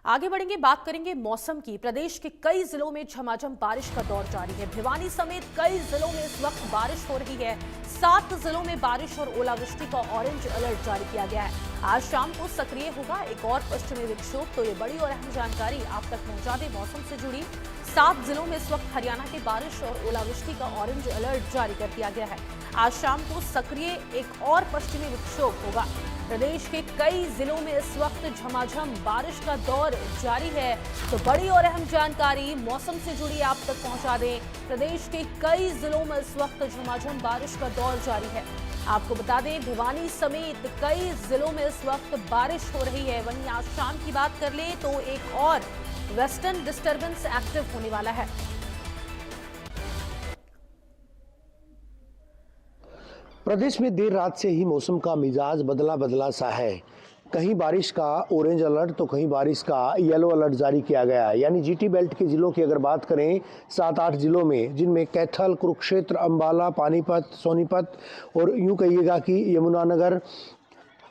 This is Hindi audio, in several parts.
आगे बढ़ेंगे, बात करेंगे मौसम की। प्रदेश के कई जिलों में झमाझम बारिश का दौर जारी है। भिवानी समेत कई जिलों में इस वक्त बारिश हो रही है। 7 जिलों में बारिश और ओलावृष्टि का ऑरेंज अलर्ट जारी किया गया है। आज शाम को सक्रिय होगा एक और पश्चिमी विक्षोभ, तो ये बड़ी और अहम जानकारी आप तक पहुंचा दे मौसम से जुड़ी। 7 जिलों में इस वक्त हरियाणा के बारिश और ओलावृष्टि का ऑरेंज अलर्ट जारी कर दिया गया है। आज शाम को सक्रिय एक और पश्चिमी विक्षोभ होगा। प्रदेश के कई जिलों में इस वक्त झमाझम बारिश का दौर जारी है, तो बड़ी और अहम जानकारी मौसम से जुड़ी आप तक पहुंचा दें। प्रदेश के कई जिलों में इस वक्त झमाझम बारिश का दौर जारी है। आपको बता दें, भिवानी समेत कई जिलों में इस वक्त बारिश हो रही है। वहीं आज शाम की बात कर लें तो एक और वेस्टर्न डिस्टर्बेंस एक्टिव होने वाला है। प्रदेश में देर रात से ही मौसम का मिजाज बदला बदला सा है। कहीं बारिश का ऑरेंज अलर्ट तो कहीं बारिश का येलो अलर्ट जारी किया गया है। यानी जीटी बेल्ट के जिलों की अगर बात करें, 7-8 जिलों में, जिनमें कैथल, कुरुक्षेत्र, अंबाला, पानीपत, सोनीपत और यूं कहिएगा कि यमुनानगर,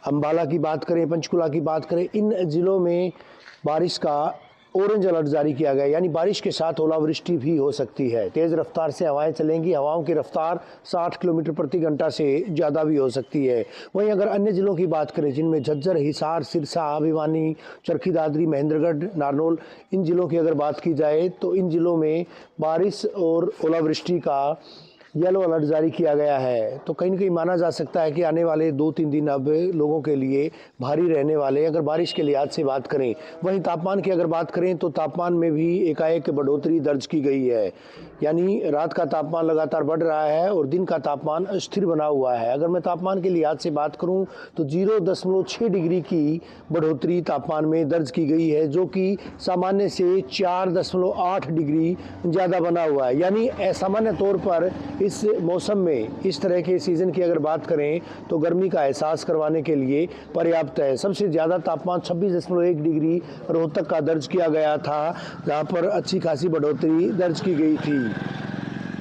अंबाला की बात करें, पंचकुला की बात करें, इन जिलों में बारिश का ऑरेंज अलर्ट जारी किया गया। यानी बारिश के साथ ओलावृष्टि भी हो सकती है। तेज़ रफ्तार से हवाएं चलेंगी। हवाओं की रफ्तार 60 किलोमीटर प्रति घंटा से ज़्यादा भी हो सकती है। वहीं अगर अन्य जिलों की बात करें, जिनमें झज्जर, हिसार, सिरसा, भिवानी, चरखी दादरी, महेंद्रगढ़, नारनौल, इन जिलों की अगर बात की जाए तो इन जिलों में बारिश और ओलावृष्टि का येलो अलर्ट जारी किया गया है। तो कहीं न कहीं माना जा सकता है कि आने वाले 2-3 दिन अब लोगों के लिए भारी रहने वाले। अगर बारिश के लिहाज से बात करें, वहीं तापमान की अगर बात करें तो तापमान में भी एकाएक बढ़ोतरी दर्ज की गई है। यानी रात का तापमान लगातार बढ़ रहा है और दिन का तापमान स्थिर बना हुआ है। अगर मैं तापमान के लिहाज से बात करूं तो 0.6 डिग्री की बढ़ोतरी तापमान में दर्ज की गई है, जो कि सामान्य से 4.8 डिग्री ज़्यादा बना हुआ है। यानी सामान्य तौर पर इस मौसम में, इस तरह के सीज़न की अगर बात करें तो गर्मी का एहसास करवाने के लिए पर्याप्त है। सबसे ज़्यादा तापमान 26.1 डिग्री रोहतक का दर्ज किया गया था, जहाँ पर अच्छी खासी बढ़ोतरी दर्ज की गई थी।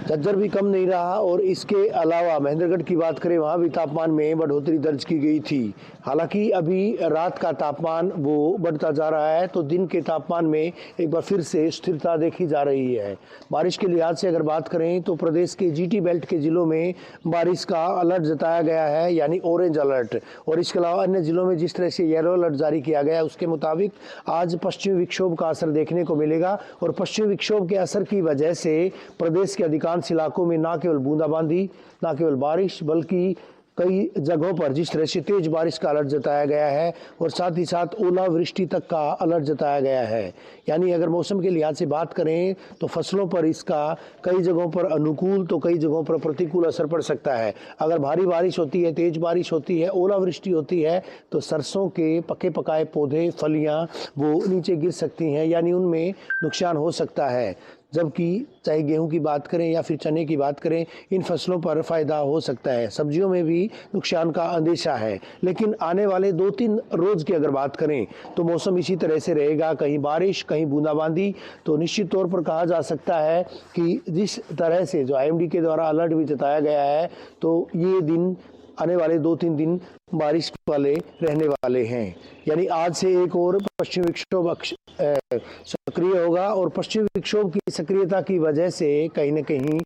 झज्जर भी कम नहीं रहा और इसके अलावा महेंद्रगढ़ की बात करें, वहाँ भी तापमान में बढ़ोतरी दर्ज की गई थी। हालांकि अभी रात का तापमान वो बढ़ता जा रहा है, तो दिन के तापमान में एक बार फिर से स्थिरता देखी जा रही है। बारिश के लिहाज से अगर बात करें तो प्रदेश के जीटी बेल्ट के जिलों में बारिश का अलर्ट जताया गया है, यानी ऑरेंज अलर्ट। और इसके अलावा अन्य जिलों में जिस तरह से येलो अलर्ट जारी किया गया है, उसके मुताबिक आज पश्चिमी विक्षोभ का असर देखने को मिलेगा। और पश्चिमी विक्षोभ के असर की वजह से प्रदेश के अधिकांश इलाकों में न केवल बूंदाबांदी, न केवल बारिश, बल्कि कई जगहों पर जिस तरह से तेज बारिश का अलर्ट जताया गया है और साथ ही साथ ओलावृष्टि तक का अलर्ट जताया गया है। यानी अगर मौसम के लिहाज से बात करें तो फसलों पर इसका कई जगहों पर अनुकूल तो कई जगहों पर प्रतिकूल असर पड़ सकता है। अगर भारी बारिश होती है, तेज बारिश होती है, ओलावृष्टि होती है, तो सरसों के पके पकाए पौधे, फलियां वो नीचे गिर सकती हैं, यानी उनमें नुकसान हो सकता है। जबकि चाहे गेहूं की बात करें या फिर चने की बात करें, इन फसलों पर फ़ायदा हो सकता है। सब्जियों में भी नुकसान का अंदेशा है। लेकिन आने वाले 2-3 रोज़ की अगर बात करें तो मौसम इसी तरह से रहेगा, कहीं बारिश, कहीं बूंदाबांदी। तो निश्चित तौर पर कहा जा सकता है कि जिस तरह से जो आईएमडी के द्वारा अलर्ट भी जताया गया है, तो ये दिन, आने वाले 2-3 दिन बारिश वाले रहने वाले हैं। यानी आज से एक और पश्चिमी विक्षोभ सक्रिय होगा और पश्चिमी विक्षोभ की सक्रियता की वजह से कहीं न कहीं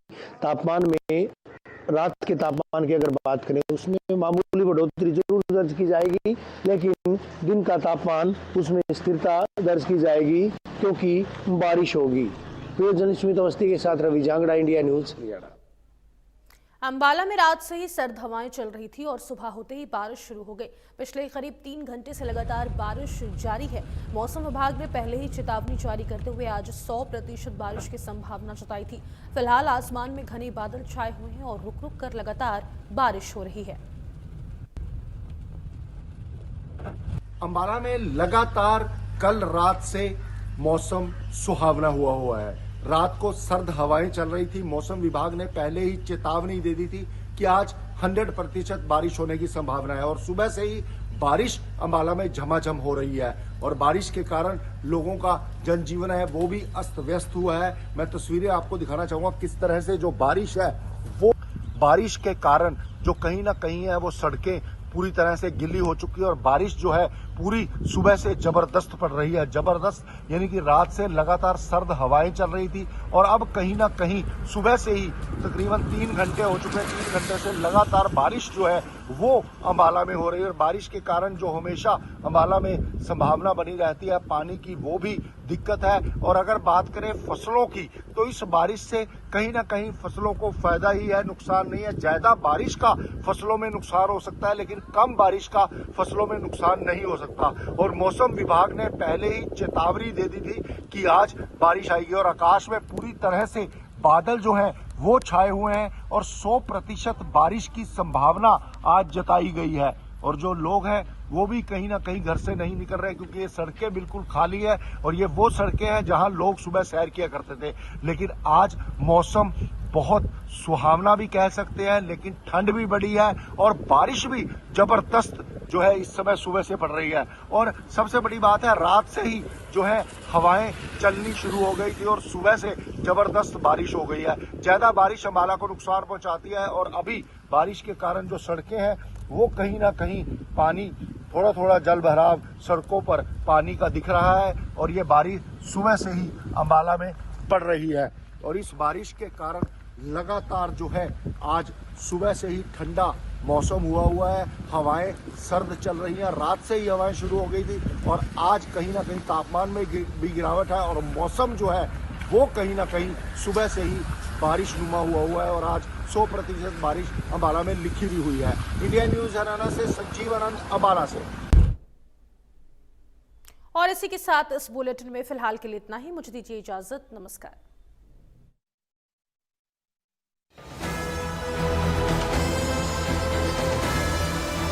तापमान में, रात के तापमान की अगर बात करें, उसमें मामूली बढ़ोतरी जरूर दर्ज की जाएगी, लेकिन दिन का तापमान उसमें स्थिरता दर्ज की जाएगी क्योंकि बारिश होगी। जर्नलिस्ट सुमित अवस्थी के साथ रवि जांगड़ा, इंडिया न्यूज़, हरियाणा। अंबाला में रात से ही सर्द हवाएं चल रही थी और सुबह होते ही बारिश शुरू हो गई। पिछले करीब 3 घंटे से लगातार बारिश जारी है। मौसम विभाग ने पहले ही चेतावनी जारी करते हुए आज 100% बारिश की संभावना जताई थी। फिलहाल आसमान में घने बादल छाए हुए हैं और रुक रुक कर लगातार बारिश हो रही है। अंबाला में लगातार कल रात से मौसम सुहावना हुआ है। रात को सर्द हवाएं चल रही थी। मौसम विभाग ने पहले ही चेतावनी दे दी थी कि आज 100% बारिश होने की संभावना है और सुबह से ही बारिश अंबाला में झमाझम हो रही है और बारिश के कारण लोगों का जनजीवन है वो भी अस्त व्यस्त हुआ है। मैं तस्वीरें आपको दिखाना चाहूंगा किस तरह से जो बारिश है, वो बारिश के कारण जो कहीं ना कहीं है वो सड़कें पूरी तरह से गिल्ली हो चुकी है और बारिश जो है पूरी सुबह से जबरदस्त पड़ रही है। जबरदस्त यानी कि रात से लगातार सर्द हवाएं चल रही थी और अब कहीं ना कहीं सुबह से ही तकरीबन 3 घंटे हो चुके हैं। 3 घंटे से लगातार बारिश जो है वो अंबाला में हो रही है और बारिश के कारण जो हमेशा अंबाला में संभावना बनी रहती है पानी की, वो भी दिक्कत है। और अगर बात करें फसलों की, तो इस बारिश से कहीं ना कहीं फसलों को फायदा ही है, नुकसान नहीं है। ज्यादा बारिश का फसलों में नुकसान हो सकता है, लेकिन कम बारिश का फसलों में नुकसान नहीं हो सकता। और मौसम विभाग ने पहले ही चेतावनी दे दी थी कि आज बारिश आएगी और आकाश में पूरी तरह से बादल जो है वो छाए हुए हैं और 100% बारिश की संभावना आज जताई गई है। और जो लोग हैं वो भी कहीं ना कहीं घर से नहीं निकल रहे, क्योंकि ये सड़कें बिल्कुल खाली है और ये वो सड़कें हैं जहां लोग सुबह सैर किया करते थे। लेकिन आज मौसम बहुत सुहावना भी कह सकते हैं, लेकिन ठंड भी बढ़ी है और बारिश भी जबरदस्त जो है इस समय सुबह से पड़ रही है। और सबसे बड़ी बात है, रात से ही जो है हवाएं चलनी शुरू हो गई थी और सुबह से जबरदस्त बारिश हो गई है। ज्यादा बारिश अंबाला को नुकसान पहुंचाती है और अभी बारिश के कारण जो सड़कें हैं वो कहीं ना कहीं पानी, थोड़ा थोड़ा जल भराव सड़कों पर पानी का दिख रहा है और ये बारिश सुबह से ही अंबाला में पड़ रही है। और इस बारिश के कारण लगातार जो है आज सुबह से ही ठंडा मौसम हुआ है, हवाएं सर्द चल रही हैं। रात से ही हवाएं शुरू हो गई थी और आज कहीं ना कहीं तापमान में भी गिरावट है और मौसम जो है वो कहीं ना कहीं सुबह से ही बारिश नुमा हुआ है और आज 100% बारिश अंबाला में लिखी भी हुई है। इंडिया न्यूज हरियाणा से संजीव आनंद, अंबाला से। और इसी के साथ इस बुलेटिन में फिलहाल के लिए इतना ही। मुझे दीजिए इजाजत। नमस्कार।